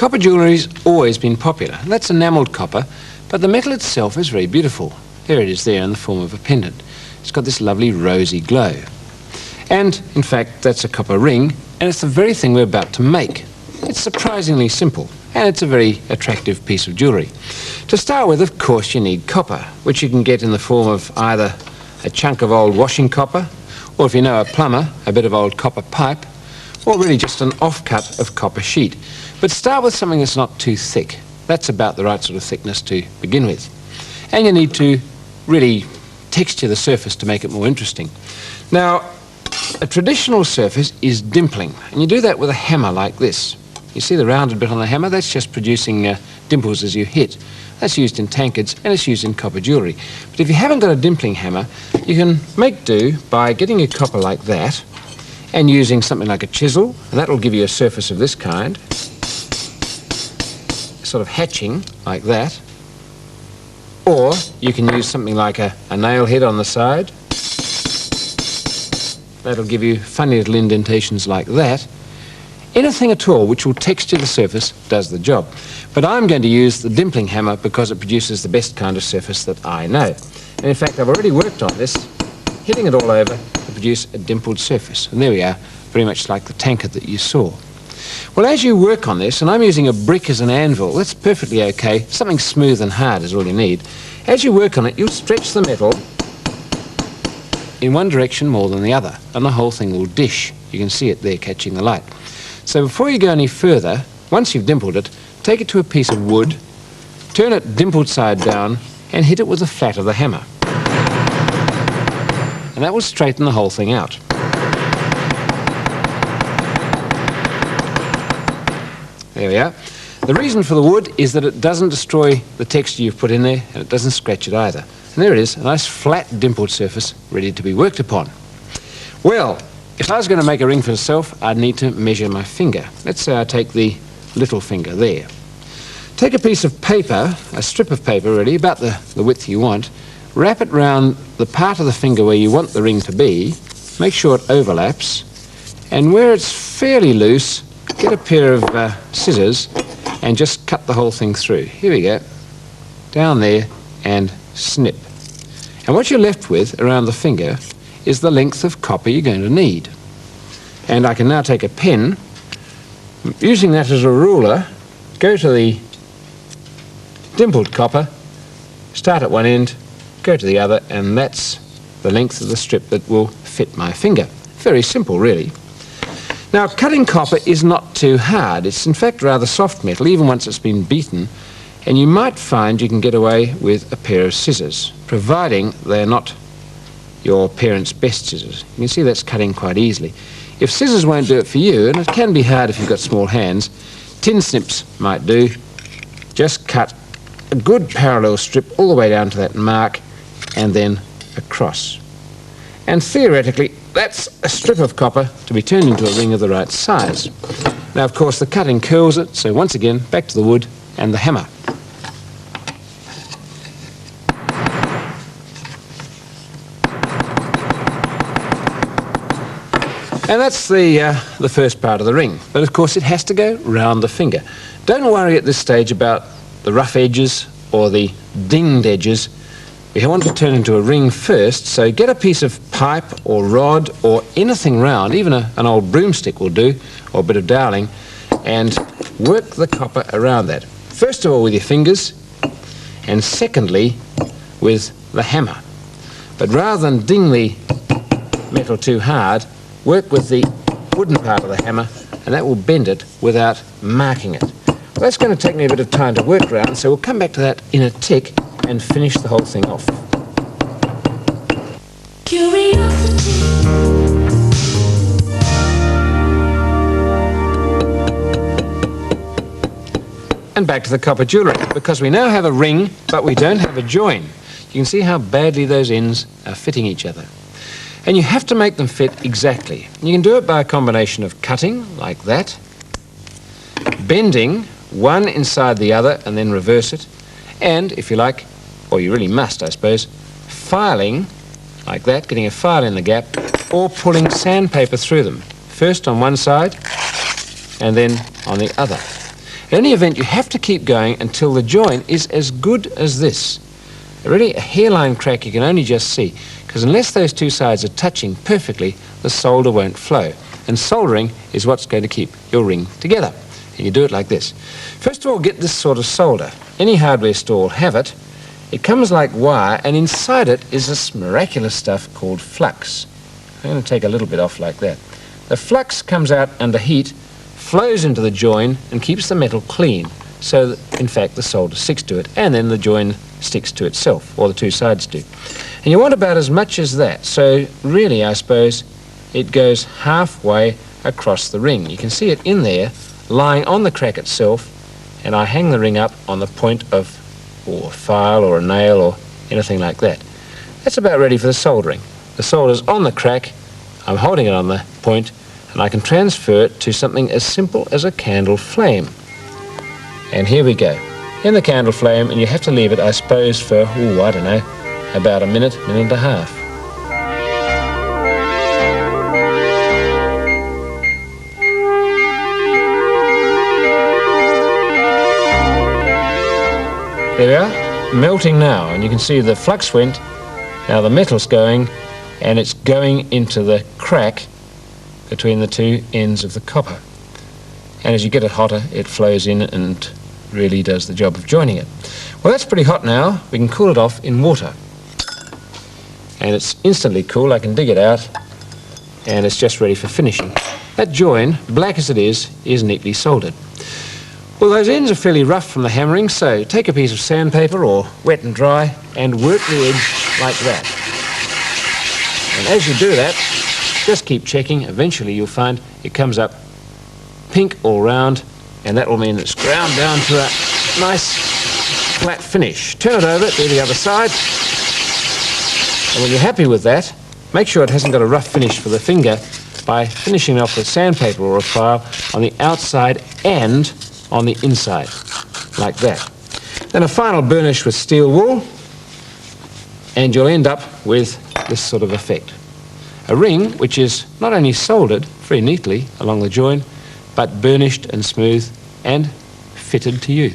Copper jewellery's always been popular. That's enamelled copper, but the metal itself is very beautiful. There it is there in the form of a pendant. It's got this lovely rosy glow. And, in fact, that's a copper ring, and it's the very thing we're about to make. It's surprisingly simple, and it's a very attractive piece of jewellery. To start with, of course, you need copper, which you can get in the form of either a chunk of old washing copper, or if you know a plumber, a bit of old copper pipe, or really just an offcut of copper sheet. But start with something that's not too thick. That's about the right sort of thickness to begin with. And you need to really texture the surface to make it more interesting. Now, a traditional surface is dimpling, and you do that with a hammer like this. You see the rounded bit on the hammer? That's just producing dimples as you hit. That's used in tankards, and it's used in copper jewellery. But if you haven't got a dimpling hammer, you can make do by getting your copper like that and using something like a chisel, and that will give you a surface of this kind, sort of hatching like that. Or you can use something like a nail head on the side. That'll give you funny little indentations like that. Anything at all which will texture the surface does the job. But I'm going to use the dimpling hammer because it produces the best kind of surface that I know. And in fact, I've already worked on this, hitting it all over to produce a dimpled surface. And there we are, very much like the tankard that you saw. Well, as you work on this, and I'm using a brick as an anvil, that's perfectly okay. Something smooth and hard is all you need. As you work on it, you'll stretch the metal in one direction more than the other, and the whole thing will dish. You can see it there catching the light. So before you go any further, once you've dimpled it, take it to a piece of wood, turn it dimpled side down, and hit it with the flat of the hammer. And that will straighten the whole thing out. There we are. The reason for the wood is that it doesn't destroy the texture you've put in there, and it doesn't scratch it either. And there it is, a nice flat dimpled surface ready to be worked upon. Well, if I was going to make a ring for myself, I'd need to measure my finger. Let's say I take the little finger there. Take a piece of paper, a strip of paper really, about the width you want, wrap it round the part of the finger where you want the ring to be, make sure it overlaps, and where it's fairly loose, get a pair of scissors and just cut the whole thing through. Here we go. Down there and snip. And what you're left with around the finger is the length of copper you're going to need. And I can now take a pen, using that as a ruler, go to the dimpled copper, start at one end, go to the other, and that's the length of the strip that will fit my finger. Very simple, really. Now, cutting copper is not too hard. It's in fact rather soft metal, even once it's been beaten, and you might find you can get away with a pair of scissors, providing they're not your parents' best scissors. You can see that's cutting quite easily. If scissors won't do it for you, and it can be hard if you've got small hands, tin snips might do. Just cut a good parallel strip all the way down to that mark and then across. And theoretically, that's a strip of copper to be turned into a ring of the right size. Now, of course, the cutting curls it, so once again, back to the wood and the hammer. And that's the first part of the ring. But of course it has to go round the finger. Don't worry at this stage about the rough edges or the dinged edges. You want to turn into a ring first, so get a piece of pipe or rod or anything round, even an old broomstick will do, or a bit of doweling, and work the copper around that. First of all with your fingers, and secondly with the hammer. But rather than ding the metal too hard, work with the wooden part of the hammer, and that will bend it without marking it. Well, that's going to take me a bit of time to work around, so we'll come back to that in a tick and finish the whole thing off. Curiosity. And back to the copper jewellery, because we now have a ring, but we don't have a join. You can see how badly those ends are fitting each other. And you have to make them fit exactly. You can do it by a combination of cutting, like that, bending one inside the other and then reverse it, and, if you like, or you really must, I suppose, filing, like that, getting a file in the gap, or pulling sandpaper through them, first on one side and then on the other. In any event, you have to keep going until the join is as good as this. Really, a hairline crack you can only just see, because unless those two sides are touching perfectly, the solder won't flow. And soldering is what's going to keep your ring together. And you do it like this. First of all, get this sort of solder. Any hardware store will have it. It comes like wire, and inside it is this miraculous stuff called flux. I'm going to take a little bit off like that. The flux comes out under heat, flows into the join, and keeps the metal clean, so that, in fact, the solder sticks to it, and then the join sticks to itself, or the two sides do. And you want about as much as that, so really, I suppose, it goes halfway across the ring. You can see it in there, lying on the crack itself, and I hang the ring up on the point of a file or a nail or anything like that. That's about ready for the soldering. The solder's on the crack, I'm holding it on the point, and I can transfer it to something as simple as a candle flame. And here we go, in the candle flame, and you have to leave it, I suppose, for, I don't know, about a minute, minute and a half. There we are, melting now, and you can see the flux went, now the metal's going, and it's going into the crack between the two ends of the copper. And as you get it hotter, it flows in and really does the job of joining it. Well, that's pretty hot now. We can cool it off in water. And it's instantly cool. I can dig it out, and it's just ready for finishing. That join, black as it is neatly soldered. Well, those ends are fairly rough from the hammering, so take a piece of sandpaper or wet and dry and work the edge like that. And as you do that, just keep checking. Eventually you'll find it comes up pink all round, and that will mean it's ground down to a nice flat finish. Turn it over, do the other side, and when you're happy with that, make sure it hasn't got a rough finish for the finger by finishing off with sandpaper or a file on the outside and on the inside, like that. Then a final burnish with steel wool, and you'll end up with this sort of effect. A ring which is not only soldered very neatly along the join, but burnished and smooth and fitted to you.